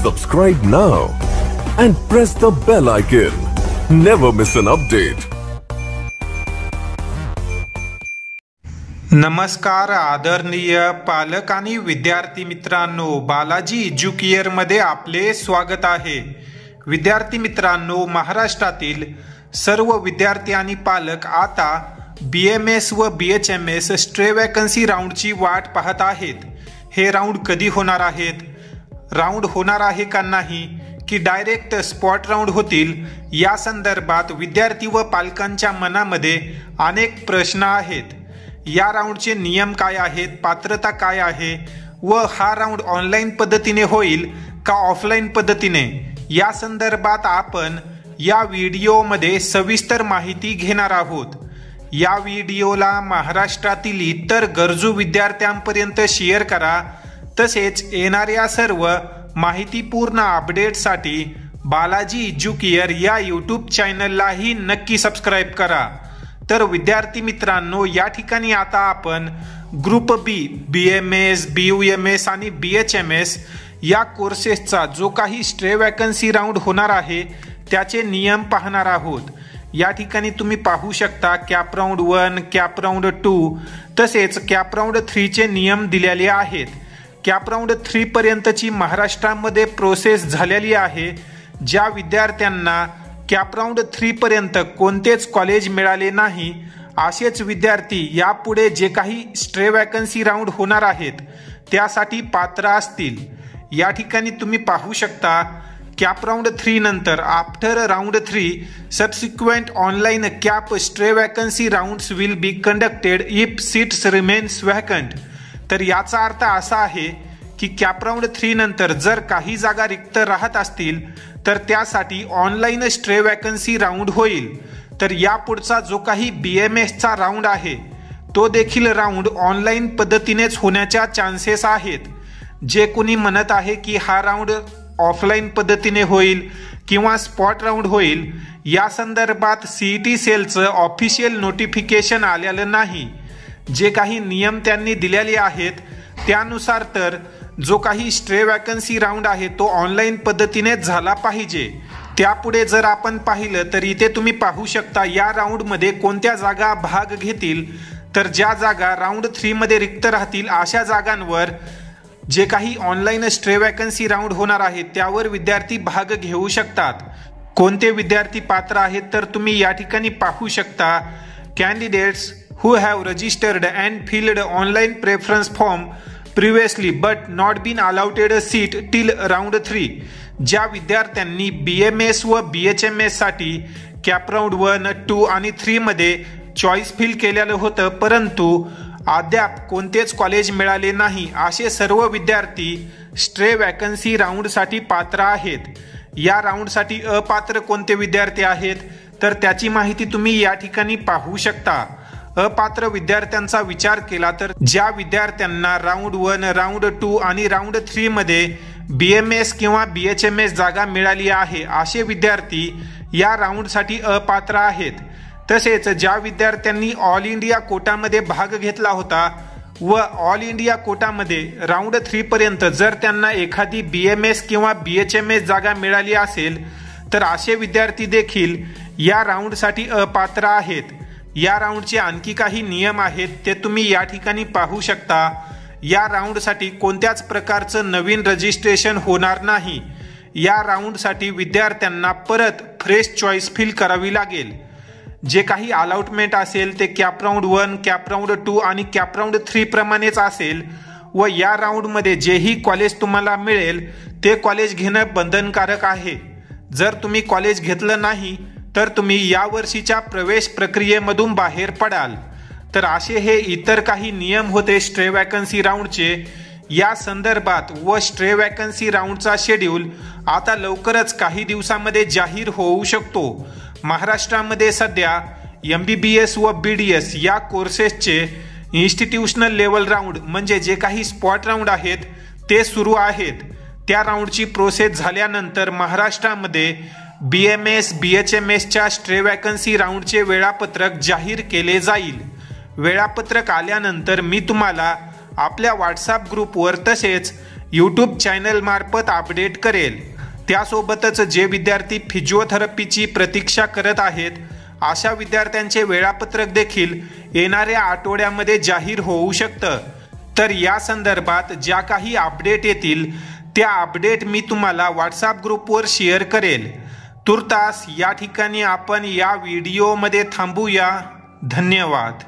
Subscribe now and press the bell icon. Never miss an update. नमस्कार आदरणीय पालक आणि विद्यार्थी मित्रांनो, बालाजी एज्युकेअर मध्ये आपले स्वागत आहे। विद्यार्थी मित्रांनो, महाराष्ट्रातील सर्व विद्यार्थी आणि पालक आता BMS व BHMS स्ट्रे वॅकन्सी राऊंडची वाट पाहत आहेत। हे राऊंड कधी होणार आहेत, राऊंड होणार आहे का नाही की डायरेक्ट स्पॉट राऊंड होतील, या संदर्भात विद्यार्थी व पालकांच्या मनामध्ये अनेक प्रश्न आहेत। या राऊंडचे नियम काय आहेत, पात्रता काय आहे व हा राऊंड ऑनलाईन पद्धतीने होईल का ऑफलाईन पद्धतीने, या संदर्भात आपण या व्हिडिओमध्ये सविस्तर माहिती घेणार आहोत। या व्हिडिओला महाराष्ट्रातील इतर गरजू विद्यार्थ्यांपर्यंत शेअर करा। तसेच येणाऱ्या सर्व माहितीपूर्ण अपडेटसाठी बालाजी एज्युकेअर या यूट्यूब चॅनललाही नक्की सबस्क्राईब करा। तर विद्यार्थी मित्रांनो, या ठिकाणी आता आपण ग्रुप बी BMS, BUMS आणि BHMS या कोर्सेसचा जो काही स्ट्रे वॅकन्सी राऊंड होणार आहे त्याचे नियम पाहणार आहोत। या ठिकाणी तुम्ही पाहू शकता कॅप राऊंड 1, कॅप राऊंड 2 तसेच कॅप राऊंड 3 चे नियम दिलेले आहेत। कॅप राऊंड 3 पर्यंतची महाराष्ट्रामध्ये प्रोसेस झालेली आहे। ज्या विद्यार्थ्यांना कॅप राऊंड 3 पर्यंत कोणतेच कॉलेज मिळाले नाही, असेच विद्यार्थी यापुढे जे काही स्ट्रे वॅकन्सी राऊंड होणार आहेत त्यासाठी पात्र असतील। या ठिकाणी तुम्ही पाहू शकता कॅप राऊंड 3 नंतर after round 3 subsequent online cap stray vacancy rounds will be conducted if seats remains vacant. तर याचा अर्थ असा आहे की कॅप राऊंड 3 नंतर जर काही जागा रिक्त राहत असतील तर त्यासाठी ऑनलाईन स्ट्रे वॅकन्सी राऊंड होईल। तर यापुढचा जो काही BMS चा राऊंड आहे तो देखील राऊंड ऑनलाईन पद्धतीनेच होण्याच्या चान्सेस आहेत। जे कोणी म्हणत आहे की हा राऊंड ऑफलाईन पद्धतीने होईल किंवा स्पॉट राऊंड होईल, या संदर्भात CET सेलचं ऑफिशियल नोटिफिकेशन आलेलं नाही। जे काही नियम त्यांनी दिलेले आहेत त्यानुसार तर जो काही स्ट्रे वॅकन्सी राऊंड आहे तो ऑनलाईन पद्धतीनेच झाला पाहिजे। त्यापुढे जर आपण पाहिलं तर इथे तुम्ही पाहू शकता या राऊंडमध्ये कोणत्या जागा भाग घेतील। तर ज्या जागा राऊंड 3 मध्ये रिक्त राहतील अशा जागांवर जे काही ऑनलाईन स्ट्रे वॅकन्सी राऊंड होणार आहे त्यावर विद्यार्थी भाग घेऊ शकतात। कोणते विद्यार्थी पात्र आहेत तर तुम्ही या ठिकाणी पाहू शकता candidates who have registered and filled online preference form previously but not been allotted a seat till round 3। ज्या विद्यार्थ्यांनी BMS व BHMS साठी कॅप राऊंड 1, 2 आणि 3 मध्ये चॉईस फिल केलेलं होतं परंतु अद्याप कोणतेच कॉलेज मिळाले नाही, असे सर्व विद्यार्थी स्ट्रे वॅकन्सी राऊंडसाठी पात्र आहेत। या राऊंडसाठी अपात्र कोणते विद्यार्थी आहेत तर त्याची माहिती तुम्ही या ठिकाणी पाहू शकता। अपात्र विद्यार्थ्यांचा विचार केला तर ज्या विद्यार्थ्यांना राऊंड 1, राऊंड 2 आणि राऊंड 3 मध्ये BMS किंवा BHMS जागा मिळाली आहे असे विद्यार्थी या राऊंडसाठी अपात्र आहेत। तसेच ज्या विद्यार्थ्यांनी ऑल इंडिया कोटामध्ये भाग घेतला होता व ऑल इंडिया कोटामध्ये राऊंड 3 पर्यंत जर त्यांना एखादी BMS किंवा BHMS जागा मिळाली असेल तर असे विद्यार्थी देखील या राऊंडसाठी अपात्र आहेत। या राऊंडचे आणखी काही नियम आहेत ते तुम्ही या ठिकाणी पाहू शकता। या राऊंडसाठी कोणत्याच प्रकारचं नवीन रजिस्ट्रेशन होणार नाही। या राऊंडसाठी विद्यार्थ्यांना परत फ्रेश चॉईस फिल करावी लागेल। जे काही अलॉटमेंट असेल ते कॅप राऊंड 1, कॅप राऊंड 2 आणि कॅप राऊंड 3 प्रमाणेच असेल व या राऊंडमध्ये जेही कॉलेज तुम्हाला मिळेल ते कॉलेज घेणं बंधनकारक आहे। जर तुम्ही कॉलेज घेतलं नाही तर तुम्ही या वर्षीच्या प्रवेश प्रक्रियेमधून बाहेर पडाल। तर असे हे इतर काही नियम होते स्ट्रे वॅकन्सी राऊंडचे। या संदर्भात व स्ट्रे वॅकन्सी राऊंडचा शेड्यूल आता लवकरच काही दिवसांमध्ये जाहीर होऊ शकतो। महाराष्ट्रामध्ये सध्या MBBS व BDS या कोर्सेसचे इन्स्टिट्यूशनल लेवल राऊंड म्हणजे जे काही स्पॉट राऊंड आहेत ते सुरू आहेत। त्या राऊंडची प्रोसेस झाल्यानंतर महाराष्ट्रामध्ये BMS, BHMS च्या स्ट्रे वॅकन्सी राऊंडचे वेळापत्रक जाहीर केले जाईल। वेळापत्रक आल्यानंतर मी तुम्हाला आपल्या व्हॉट्सअप ग्रुपवर तसेच यूट्यूब चॅनलमार्फत अपडेट करेल। त्यासोबतच जे विद्यार्थी फिजिओथेरपीची प्रतीक्षा करत आहेत अशा विद्यार्थ्यांचे वेळापत्रक देखील येणाऱ्या आठवड्यामध्ये जाहीर होऊ शकतं। तर या संदर्भात ज्या काही अपडेट येतील त्या अपडेट मी तुम्हाला व्हॉट्सॲप ग्रुपवर शेअर करेल। तुर्तास या ठिकाणी आपण या व्हिडिओमध्ये थांबूया। धन्यवाद।